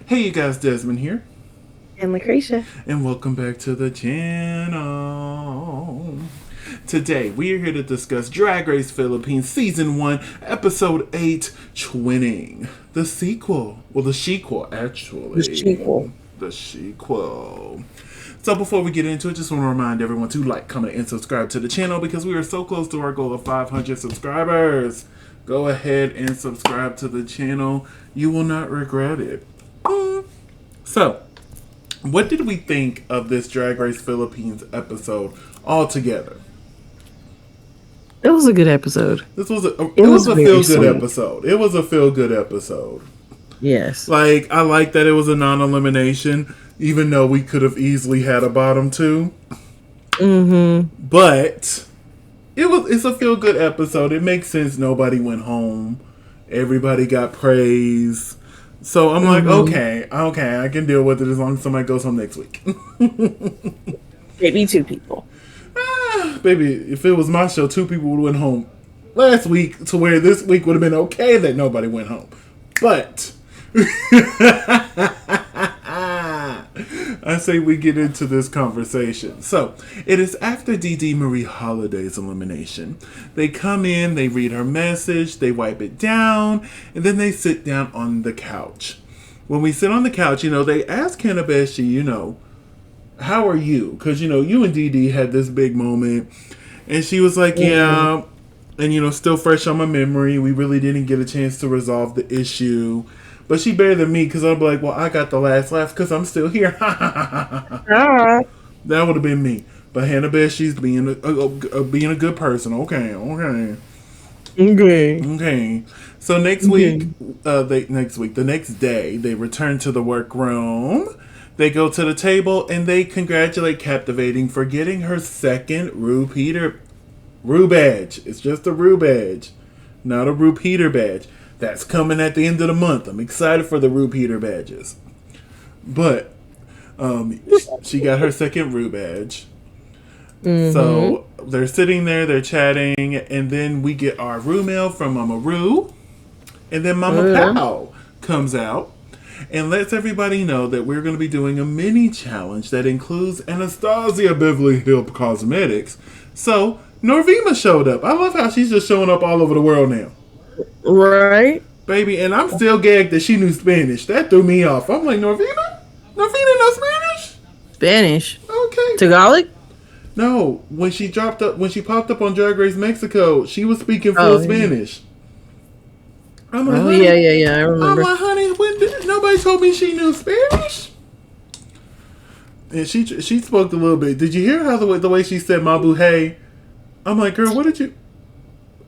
Hey you guys, Desmond here, And LaCresha. and welcome back to the channel. Today, we are here to discuss Drag Race Philippines Season 1, Episode 8, Twinning. The sequel. Well, the sequel, The actually. sequel. The sequel. So before we get into it, just want to remind everyone to like, comment, and subscribe to the channel because we are so close to our goal of 500 subscribers. Go ahead and subscribe to the channel. You will not regret it. So, what did we think of this Drag Race Philippines episode altogether? It was a good episode. This was a It it was was a very feel good sweet. episode. It was a feel good episode. Yes. Like I like that it was a non elimination, even though we could have easily had a bottom two. Mm-hmm. But it's a feel good episode. It makes sense. Nobody went home. Everybody got praise. So I'm like, Mm-hmm. okay, I can deal with it as long as somebody goes home next week. Maybe two people. Baby, if it was my show, two people would have went home last week to where this week would have been okay that nobody went home. But I say we get into this conversation. So, it is after DD Marie Holiday's elimination. They come in, they read her message, they wipe it down, and then they sit down on the couch. When we sit on the couch, they ask Kanabeshi, how are you? Because, you and DD had this big moment. And she was like, Mm-hmm. yeah. And, still fresh on my memory. We really didn't get a chance to resolve the issue. But she better than me because I'm like, well, I got the last laugh because I'm still here. That Ah. would have been me. But Hannah Bear, she's being a good person. Okay. Okay. Okay. So next Okay. week, the next day, they return to the workroom. They go to the table and they congratulate Captivating for getting her second Rue badge. It's just a Rue badge, not a Rue Peter badge. That's coming at the end of the month. I'm excited for the Rue Peter badges. But she got her second Rue badge. Mm-hmm. So they're sitting there, they're chatting, and then we get our Rue mail from Mama Rue. And then Mama Uh, Pow comes out and lets everybody know that we're going to be doing a mini challenge that includes Anastasia Beverly Hills Cosmetics. So Norvima showed up. I love how she's just showing up all over the world now. right. Baby, and I'm still gagged that she knew Spanish. That threw me off. I'm like, Norvina? Norvina knows Spanish? Spanish. Okay. Tagalog? No, when she popped up on Drag Race Mexico, she was speaking full Oh, yeah. Spanish. I'm like, Oh, yeah, honey, yeah, yeah. I remember. Nobody told me she knew Spanish? And she spoke a little bit. Did you hear how the way she said Mabu hey? I'm like, girl, what did you? She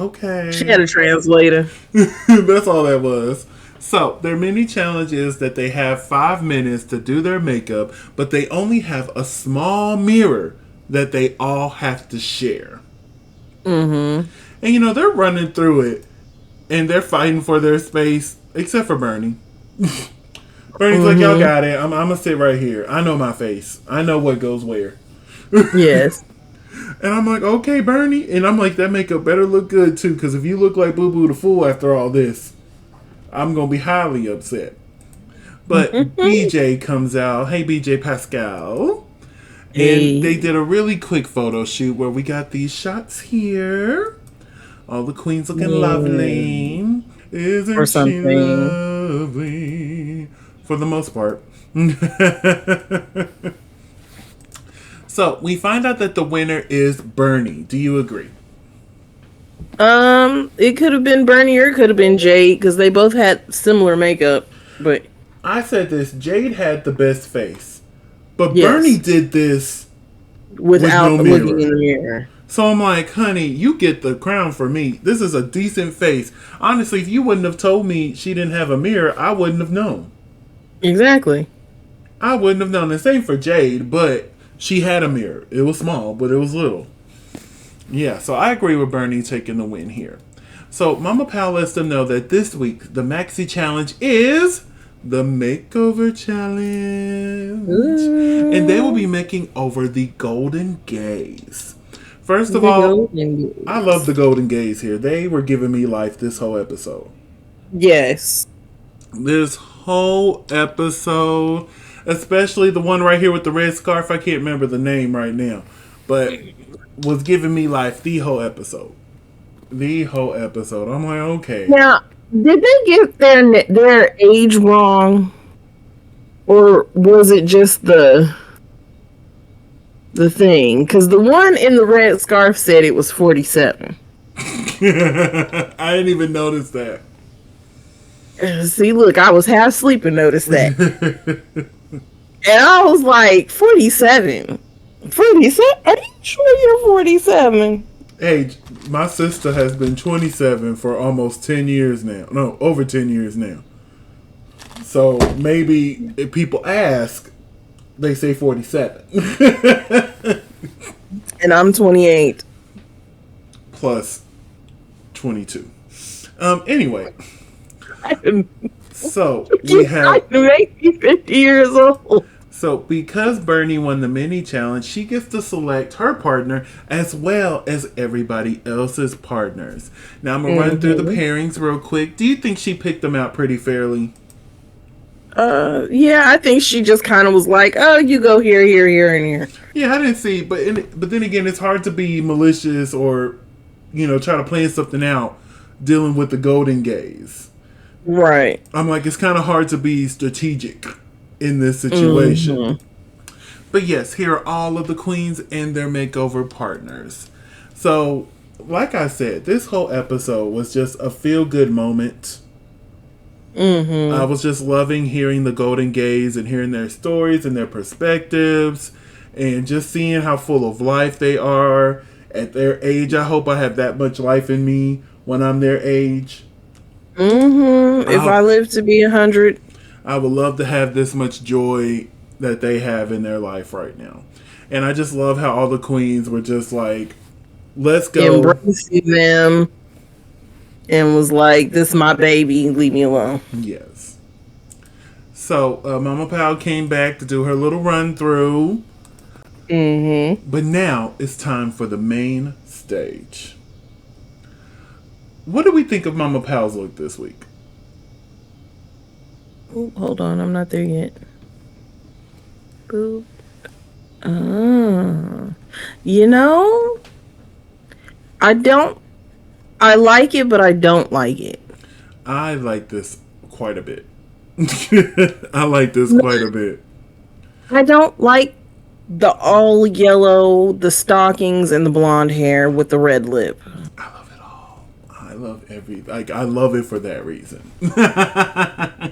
Okay, had a translator. that's all that was. So their mini challenge is that they have 5 minutes to do their makeup, but they only have a small mirror that they all have to share. Mm-hmm. And they're running through it, and they're fighting for their space, except for Bernie. Bernie's like, y'all Mm-hmm. got it. I'm gonna sit right here. I know my face. I know what goes where. Yes. And I'm like, okay, Bernie. And I'm like, that makeup better look good too, because if you look like Boo Boo the Fool after all this, I'm gonna be highly upset. But BJ comes out. Hey, BJ Pascal. And they Hey. did a really quick photo shoot where we got these shots here. All the queens looking Yeah. lovely. Or Isn't she something. lovely? For the most part. So we find out that the winner is Bernie. Do you agree? It could have been Bernie or it could have been Jade because they both had similar makeup. But I said this. Jade had the best face. But Bernie yes, did this with no without looking in mirror. the mirror. So I'm like, honey, you get the crown for me. This is a decent face. Honestly, if you wouldn't have told me she didn't have a mirror, I wouldn't have known. Exactly. I wouldn't have known. The same for Jade, but she had a mirror. It was small, but it was little. Yeah, so I agree with Bernie taking the win here. So Mama Pal lets them know that this week the Maxi Challenge is the Makeover Challenge. And they will Ooh, be making over the Golden Gaze. First of the all, golden I love gaze. the Golden Gaze here. They were giving me life this whole episode. Yes. This whole episode, especially the one right here with the red scarf. I can't remember the name right now, but was giving me life the whole episode. The whole episode. I'm like, okay. Now, did they get their age wrong, or was it just the thing? Because the one in the red scarf said it was 47. I didn't even notice that. See, look, I was half asleep and noticed that. And I was like, 47? 47? Are you sure you're 47? Hey, my sister has been 27 for almost 10 years now. No, over 10 years now. So maybe if people ask, they say 47. And I'm 28. Plus 22. Anyway. So we have to make me 50 years old. So because Bernie won the mini challenge, she gets to select her partner as well as everybody else's partners. Now I'm gonna run through the pairings real quick. Do you think she picked them out pretty fairly? Yeah, I think she just kind of was like, "Oh, you go here, here, here, and here." Yeah, I didn't see, but then again, it's hard to be malicious or, try to plan something out dealing with the golden gaze. Right. I'm like, it's kind of hard to be strategic in this situation. But yes, here are all of the queens and their makeover partners. So, like I said, this whole episode was just a feel-good moment. I was just loving hearing the golden gaze and hearing their stories and their perspectives and just seeing how full of life they are at their age. I hope I have that much life in me when I'm their age. If I live to be 100. I would love to have this much joy that they have in their life right now. And I just love how all the queens were just like, let's go. Embracing them. And was like, this is my baby, leave me alone. Yes. So, Mama Pao came back to do her little run through. But now it's time for the main stage. What do we think of Mama Pao's look this week? Ooh, hold on, I'm not there yet. Boop. I like it, but I don't like it. I like this quite a bit. I like this quite a bit. I don't like the all yellow, the stockings, and the blonde hair with the red lip. I love it all. I love it for that reason.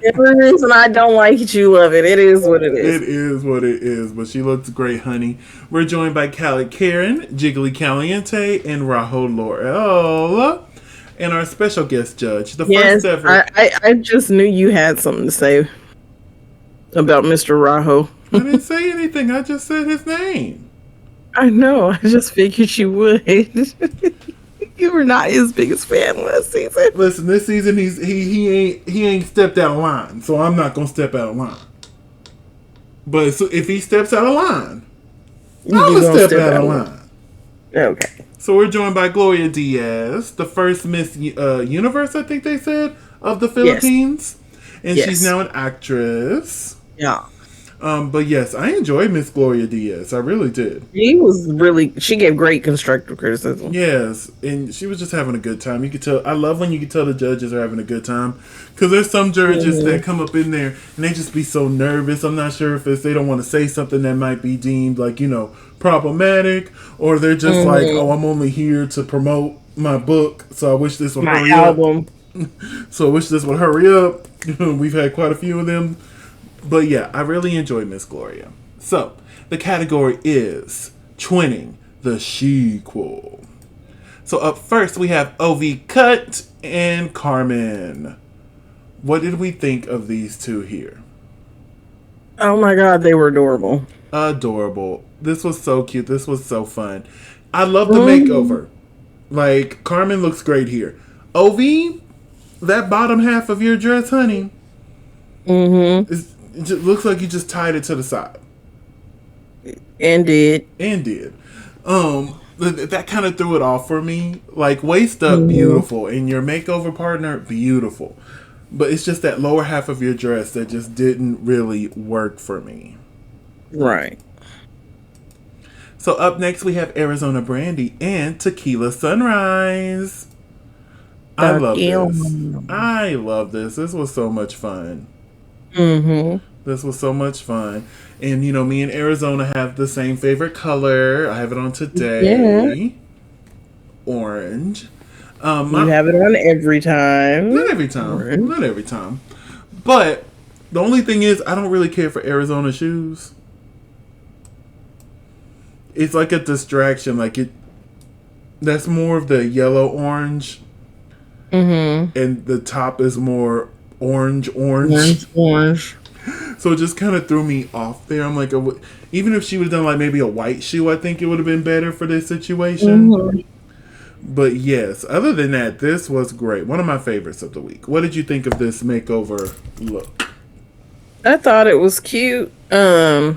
Every reason I don't like it, you love it. It is what it is. It is what it is, but she looks great, honey. We're joined by Callie Karen, Jiggly Caliente, and Rajo Laurel, and our special guest judge, the first ever. I just knew you had something to say about Mr. Rajo. I didn't say anything. I just said his name. I know. I just figured you would. You were not his biggest fan last season. Listen, this season he ain't stepped out of line, so I'm not gonna step out of line. But so if he steps out of line, I'm gonna step out of line. Okay. So we're joined by Gloria Diaz, the first Miss Universe, I think they said, of the Philippines, and she's now an actress. Yeah. But yes, I enjoyed Miss Gloria Diaz. I really did. She gave great constructive criticism. Yes, and she was just having a good time. You could tell. I love when you can tell the judges are having a good time, because there's some judges that come up in there and they just be so nervous. I'm not sure if it's they don't want to say something that might be deemed like problematic, or they're just like, oh, I'm only here to promote my book, so I wish this would hurry album. up. So I wish this would hurry up. We've had quite a few of them. But yeah, I really enjoyed Miss Gloria. So, the category is twinning the Shequel. So up first, we have OV Cut and Carmen. What did we think of these two here? Oh my god, they were adorable. Adorable. This was so cute. This was so fun. I love the makeover. Like, Carmen looks great here. OV, that bottom half of your dress, honey, it just looks like you just tied it to the side. And did. That kind of threw it off for me. Like, waist up, beautiful. And your makeover partner, beautiful. But it's just that lower half of your dress that just didn't really work for me. Right. So up next we have Arizona Brandy and Tequila Sunrise. I love this. I love this. This was so much fun. Mm-hmm. This was so much fun. And you know, me and Arizona have the same favorite color. I have it on Yeah. today. Orange. You have it on every time. Not every time. Not every time. But the only thing is I don't really care for Arizona shoes. It's like a distraction. Like it that's more of the yellow orange. Mm-hmm. And the top is more orange. Orange. So it just kind of threw me off there. I'm like, even if she would have done like maybe a white shoe, I think it would have been better for this situation. Mm-hmm. But yes, other than that, this was great. One of my favorites of the week. What did you think of this makeover look? I thought it was cute. I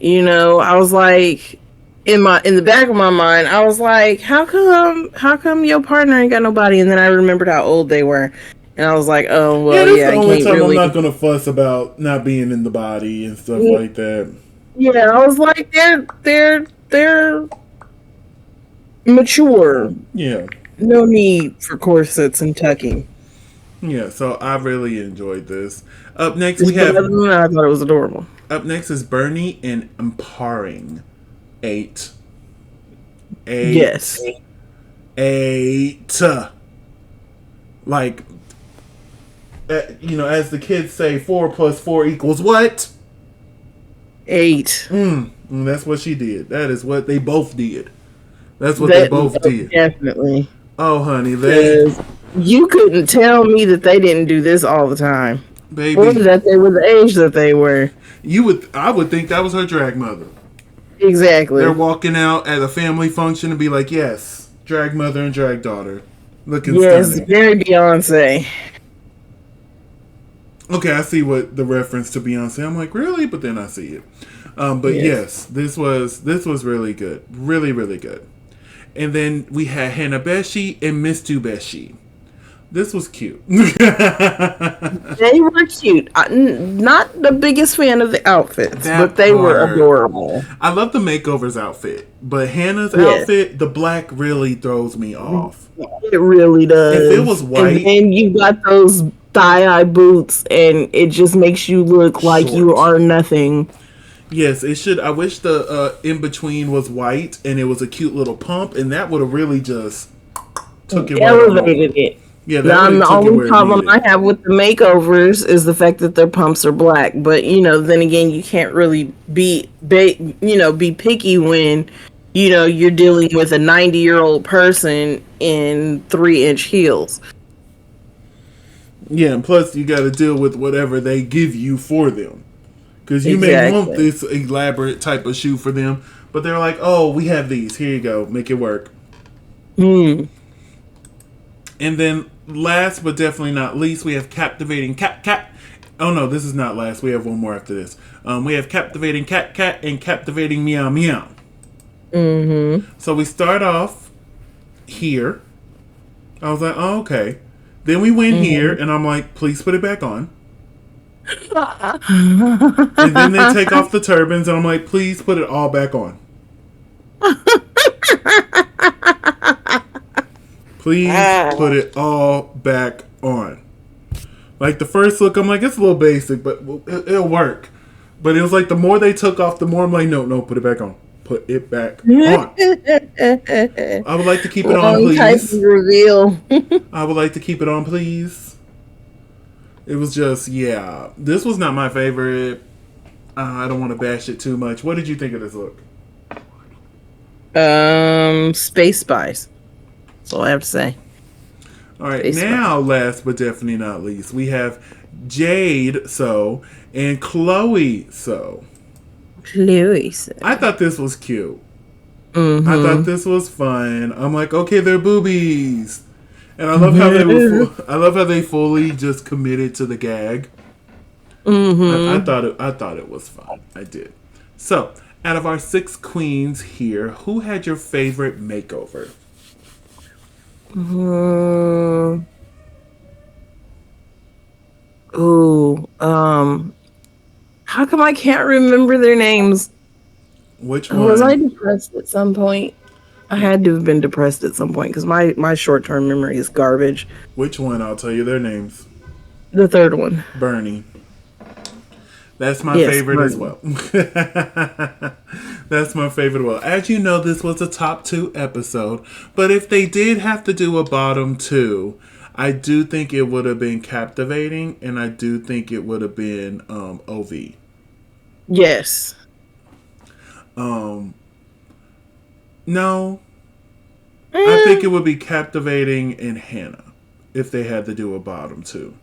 was like, in the back of my mind, I was like, how come your partner ain't got nobody? And then I remembered how old they were, and I was like, oh well, that's yeah, the I only can't time really. I'm not gonna fuss about not being in the body and stuff like that. Yeah, I was like, they're mature. Yeah. No need for corsets and tucking. Yeah, so I really enjoyed this. Up next we have. Other than that, I thought it was adorable. Up next is Bernie and Empowering. 8. Yes. 8. Like, as the kids say, 4 plus 4 equals what? 8. That's what she did. That is what they both did. That's what they both did. Definitely. Oh, honey, you couldn't tell me that they didn't do this all the time, baby, or that they were the age that they were. I would think that was her drag mother. Exactly. They're walking out at a family function and be like, yes, drag mother and drag daughter. Looking stunning. Very Beyonce. Okay, I see what the reference to Beyonce. I'm like, really? But then I see it. But yes, this was really good. Really, really good. And then we had Hannah Beshi and Miss Beshi. This was cute. They were cute. Not the biggest fan of the outfits, but they were adorable. I love the makeover's outfit, but Hannah's outfit, the black really throws me off. It really does. If it was white, and you got those thigh-high boots, and it just makes you look like you are nothing. Yes, it should. I wish the in between was white and it was a cute little pump, and that would have really just took it elevated it. Yeah, the only problem I have with the makeovers is the fact that their pumps are black. But then again, you can't really be picky when you're dealing with a 90-year-old person in 3-inch heels. Yeah, and plus you got to deal with whatever they give you for them. Because you may want this elaborate type of shoe for them, but they're like, oh, we have these. Here you go. Make it work. And then last but definitely not least, we have Captivating Cat. Oh, no, this is not last. We have one more after this. We have Captivating Cat and Captivating Meow Meow. So we start off here. I was like, oh, okay. Then we went here, and I'm like, please put it back on. And then they take off the turbans, and I'm like, please put it all back on. Please put it all back on. Like the first look, I'm like, it's a little basic, but it'll work. But it was like the more they took off, the more I'm like, no, put it back on. Put it back on. I would like to keep it on, please. Type of reveal. I would like to keep it on, please. It was just, this was not my favorite. I don't want to bash it too much. What did you think of this look? Space Spice. That's all I have to say. All right, now last but definitely not least, we have Jade and Chloe I thought this was cute. I thought this was fun. I'm like, okay, they're boobies. And I love how they fully just committed to the gag. I thought it was fun. I did. So, out of our 6 queens here, who had your favorite makeover? Ooh, how come I can't remember their names? Which Was I one? depressed at some point? I had to have been depressed at some point because my short term memory is garbage. Which one? I'll tell you their names. The third one. Bernie. That's my Yes, favorite as Bernie. well. That's my favorite. Well, as you know, this was a top 2 episode. But if they did have to do a bottom 2, I do think it would have been captivating, and I do think it would have been OV. Yes. Um, no, I think Eh, it would be captivating and Hannah if they had to do a bottom 2.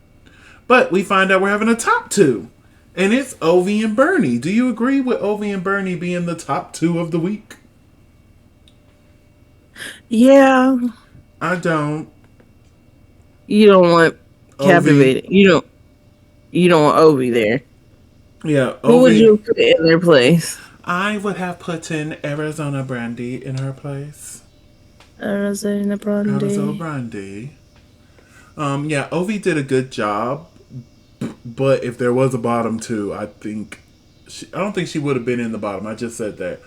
But we find out we're having a top 2. And it's Ovi and Bernie. Do you agree with Ovi and Bernie being the top 2 of the week? yeah. I don't. You don't want Ovi. captivated. You don't want Obi there. Yeah, Who would Ovi. you put in their place? I would have put in Arizona Brandy in her place. Arizona Arizona Brandy. Brandy. Yeah, Ovi did a good job. But if there was a bottom 2, I don't think she would have been in the bottom. I just said that.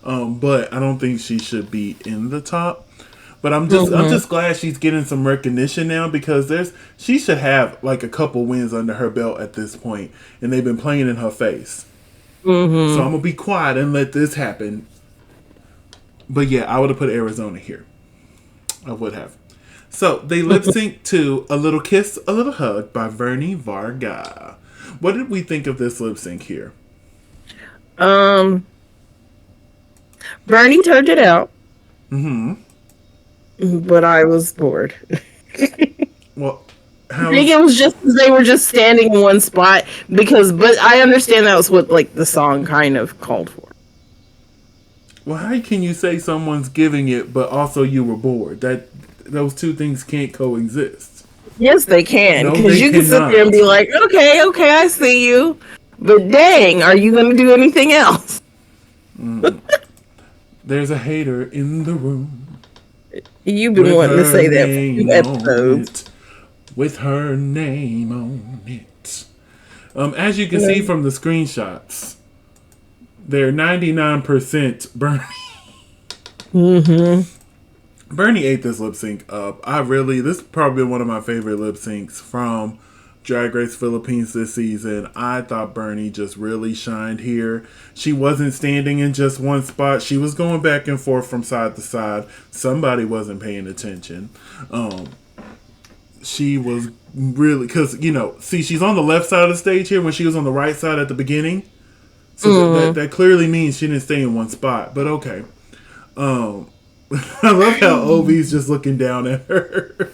But I don't think she should be in the top. But I'm Mm-hmm. just glad she's getting some recognition now because she should have like a couple wins under her belt at this point, and they've been playing in her face. So I'm Mm-hmm. gonna be quiet and let this happen. But yeah, I would have put Arizona here. I would have. So they lip sync to "A Little Kiss, a Little Hug" by Vernie Varga. What did we think of this lip sync here? Um, Bernie turned it out, Mm-hmm. but I was bored. Well, I think how's it was just 'cause they were just standing in one spot but I understand that was what like the song kind of called for. well? How can you say someone's giving it, but also you were bored? Those two things can't coexist. Yes, they can No, because they you can sit there and cannot. be like, okay, okay, I see you, but dang, are you going to do anything else? There's a hater in the room You've been with wanting to her say that for two name on episodes. it. With her name on it. As you can see Mm-hmm. from the screenshots, they're 99% Bernie. Bernie ate this lip sync up. This is probably one of my favorite lip syncs from Drag Race Philippines this season. I thought Bernie just really shined here. She wasn't standing in just one spot. She was going back and forth from side to side. Somebody wasn't paying attention. She was really, because, see, she's on the left side of the stage here when she was on the right side at the beginning. So that clearly means she didn't stay in one spot. But okay. I love how Ovi's just looking down at her.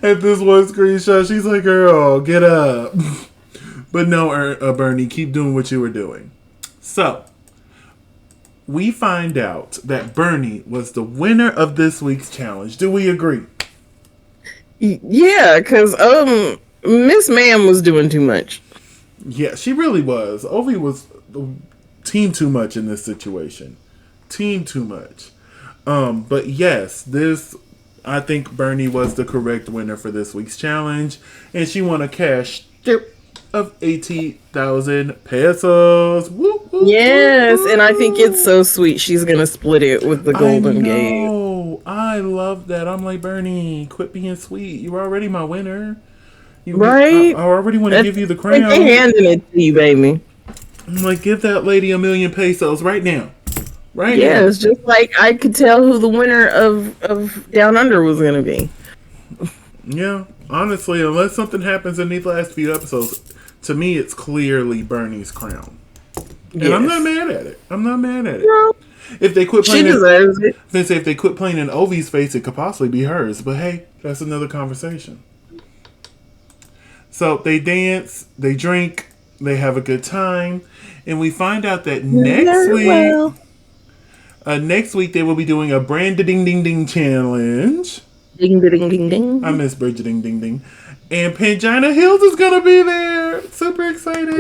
At this one screenshot, she's like, girl, get up. But no, Bernie, keep doing what you were doing. So, we find out that Bernie was the winner of this week's challenge. Do we agree? Yeah, because Miss Ma'am was doing too much. Yeah, she really was. Ovi was team too much in this situation. Team too much. But yes, I think Bernie was the correct winner for this week's challenge, and she won a cash tip of 80,000 pesos. Woo, woo, woo, Yes, and I think it's woo. so sweet. She's gonna split it with the I Golden Gate. know. I love that. I'm like, Bernie, quit being sweet. You're already my winner. I Right? already want to It's give you the like they crown. handing it to you, baby. I'm like, give that lady 1,000,000 pesos right now. Right Yeah, now. it's just like I could tell who the winner of Down Under was gonna be. Yeah, honestly, unless something happens in these last few episodes, to me, it's clearly Bernie's crown, and I'm not Yes. mad at it. I'm not mad at it. No, If they quit she playing in, deserves it. if they quit playing in Ovi's face, it could possibly be hers. But hey, that's another conversation. So they dance, they drink, they have a good time, and we find out that Very well. next week they will be doing a brand ding ding ding challenge. Ding ding ding I ding. miss Bridget Ding Ding Ding. And Pangina Hills is gonna be there. Super excited.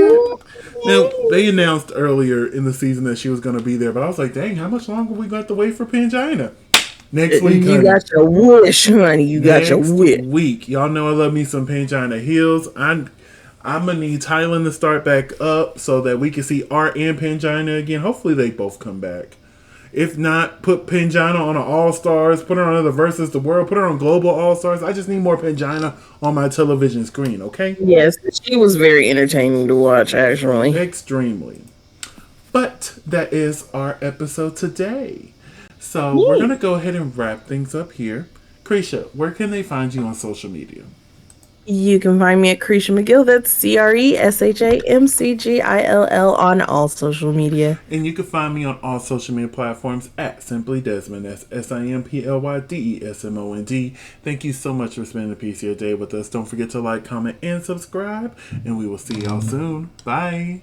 Now they announced earlier in the season that she was gonna be there, but I was like, dang, how much longer we got to wait for Pangina? Next week, You honey. got your wish, honey. You got your Next wish. week. Y'all know I love me some Pangina Hills. I'm going to need Thailand to start back up so that we can see Art and Pangina again. Hopefully they both come back. If not, put Pangina on an All-Stars, put her on the Versus the World, put her on Global All-Stars. I just need more Pangina on my television screen, okay? Yes, she was very entertaining to watch, actually. Extremely. But that is our episode today. So we're going to go ahead and wrap things up here. Cresha, where can they find you on social media? You can find me at Cresha McGill. That's CRESHAMCGILL on all social media. And you can find me on all social media platforms at Simply Desmond. That's SIMPLYDESMOND. Thank you so much for spending a piece of your day with us. Don't forget to like, comment, and subscribe. And we will see y'all soon. Bye.